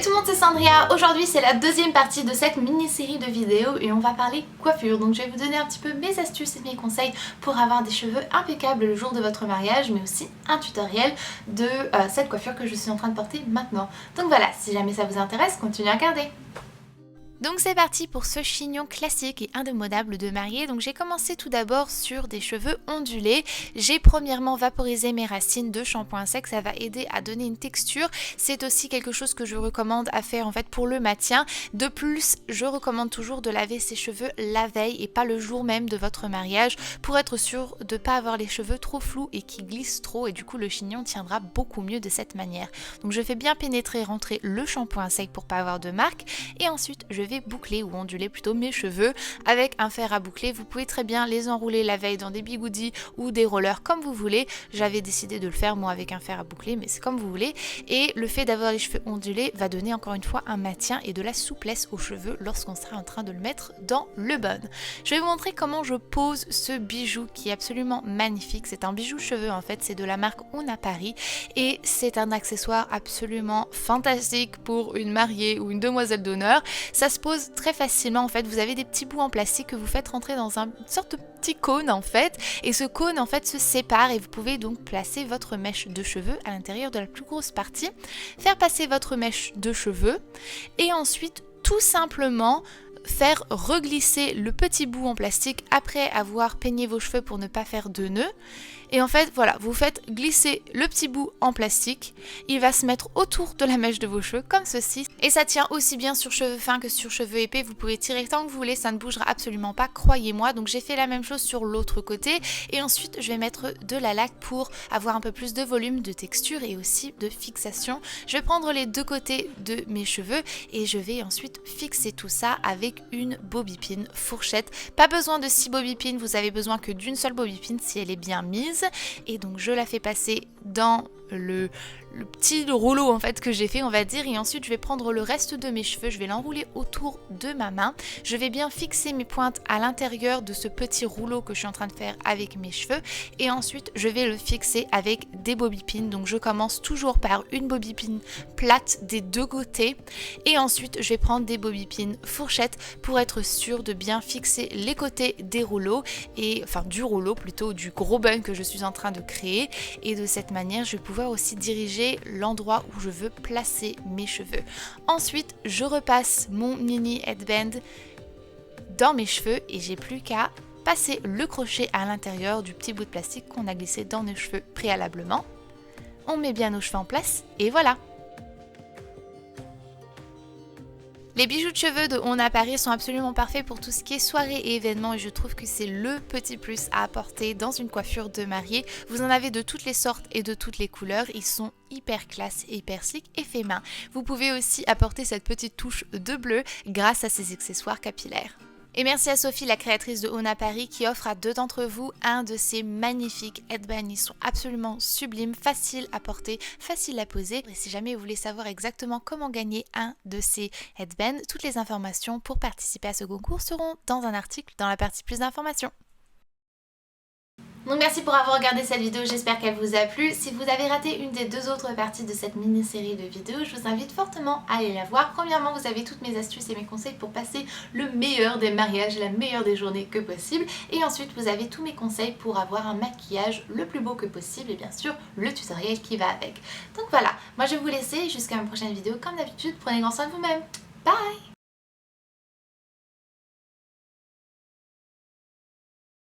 Salut tout le monde, c'est Sandria. Aujourd'hui c'est la deuxième partie de cette mini-série de vidéos et on va parler coiffure. Donc je vais vous donner un petit peu mes astuces et mes conseils pour avoir des cheveux impeccables le jour de votre mariage, mais aussi un tutoriel de cette coiffure que je suis en train de porter maintenant. Donc voilà, si jamais ça vous intéresse, continuez à regarder. Donc c'est parti pour ce chignon classique et indémodable de mariée. Donc j'ai commencé tout d'abord sur des cheveux ondulés. J'ai premièrement vaporisé mes racines de shampoing sec, ça va aider à donner une texture. C'est aussi quelque chose que je recommande à faire en fait pour le maintien. De plus, je recommande toujours de laver ses cheveux la veille et pas le jour même de votre mariage pour être sûr de ne pas avoir les cheveux trop flous et qui glissent trop, et du coup le chignon tiendra beaucoup mieux de cette manière. Donc je fais bien pénétrer, rentrer le shampoing sec pour pas avoir de marque, et ensuite je vais boucler ou onduler plutôt mes cheveux avec un fer à boucler. Vous pouvez très bien les enrouler la veille dans des bigoudis ou des rollers comme vous voulez. J'avais décidé de le faire moi avec un fer à boucler, mais c'est comme vous voulez. Et le fait d'avoir les cheveux ondulés va donner encore une fois un maintien et de la souplesse aux cheveux lorsqu'on sera en train de le mettre dans le bun. Je vais vous montrer comment je pose ce bijou qui est absolument magnifique. C'est un bijou cheveux en fait, c'est de la marque Una Paris et c'est un accessoire absolument fantastique pour une mariée ou une demoiselle d'honneur. Ça se pose très facilement en fait, vous avez des petits bouts en plastique que vous faites rentrer dans une sorte de petit cône en fait, et ce cône en fait se sépare et vous pouvez donc placer votre mèche de cheveux à l'intérieur de la plus grosse partie, faire passer votre mèche de cheveux et ensuite tout simplement faire reglisser le petit bout en plastique après avoir peigné vos cheveux pour ne pas faire de nœuds. Et en fait voilà, vous faites glisser le petit bout en plastique, il va se mettre autour de la mèche de vos cheveux comme ceci, et ça tient aussi bien sur cheveux fins que sur cheveux épais. Vous pouvez tirer tant que vous voulez, ça ne bougera absolument pas, croyez-moi. Donc j'ai fait la même chose sur l'autre côté, et ensuite je vais mettre de la laque pour avoir un peu plus de volume, de texture et aussi de fixation. Je vais prendre les deux côtés de mes cheveux et je vais ensuite fixer tout ça avec une bobby-pin fourchette. Pas besoin de 6 bobby-pins, vous avez besoin que d'une seule bobby-pin si elle est bien mise. Et donc je la fais passer dans le petit rouleau en fait que j'ai fait, on va dire, et ensuite je vais prendre le reste de mes cheveux, je vais l'enrouler autour de ma main, je vais bien fixer mes pointes à l'intérieur de ce petit rouleau que je suis en train de faire avec mes cheveux, et ensuite je vais le fixer avec des bobby-pins. Donc je commence toujours par une bobby-pin plate des deux côtés, et ensuite je vais prendre des bobby-pins fourchettes pour être sûr de bien fixer les côtés des rouleaux, et enfin du rouleau plutôt, du gros bun que je suis en train de créer, et de cette manière je vais pouvoir aussi diriger l'endroit où je veux placer mes cheveux. Ensuite je repasse mon mini headband dans mes cheveux et j'ai plus qu'à passer le crochet à l'intérieur du petit bout de plastique qu'on a glissé dans nos cheveux préalablement. On met bien nos cheveux en place et voilà. Les bijoux de cheveux de On a Paris sont absolument parfaits pour tout ce qui est soirée et événements, et je trouve que c'est le petit plus à apporter dans une coiffure de mariée. Vous en avez de toutes les sortes et de toutes les couleurs, ils sont hyper classe et hyper slick et fait main. Vous pouvez aussi apporter cette petite touche de bleu grâce à ces accessoires capillaires. Et merci à Sophie, la créatrice de On a Paris, qui offre à deux d'entre vous un de ces magnifiques headbands. Ils sont absolument sublimes, faciles à porter, faciles à poser. Et si jamais vous voulez savoir exactement comment gagner un de ces headbands, toutes les informations pour participer à ce concours seront dans un article dans la partie plus d'informations. Donc merci pour avoir regardé cette vidéo, j'espère qu'elle vous a plu. Si vous avez raté une des deux autres parties de cette mini-série de vidéos, je vous invite fortement à aller la voir. Premièrement, vous avez toutes mes astuces et mes conseils pour passer le meilleur des mariages, la meilleure des journées que possible. Et ensuite, vous avez tous mes conseils pour avoir un maquillage le plus beau que possible et bien sûr, le tutoriel qui va avec. Donc voilà, moi je vais vous laisser jusqu'à une prochaine vidéo. Comme d'habitude, prenez grand soin de vous-même. Bye!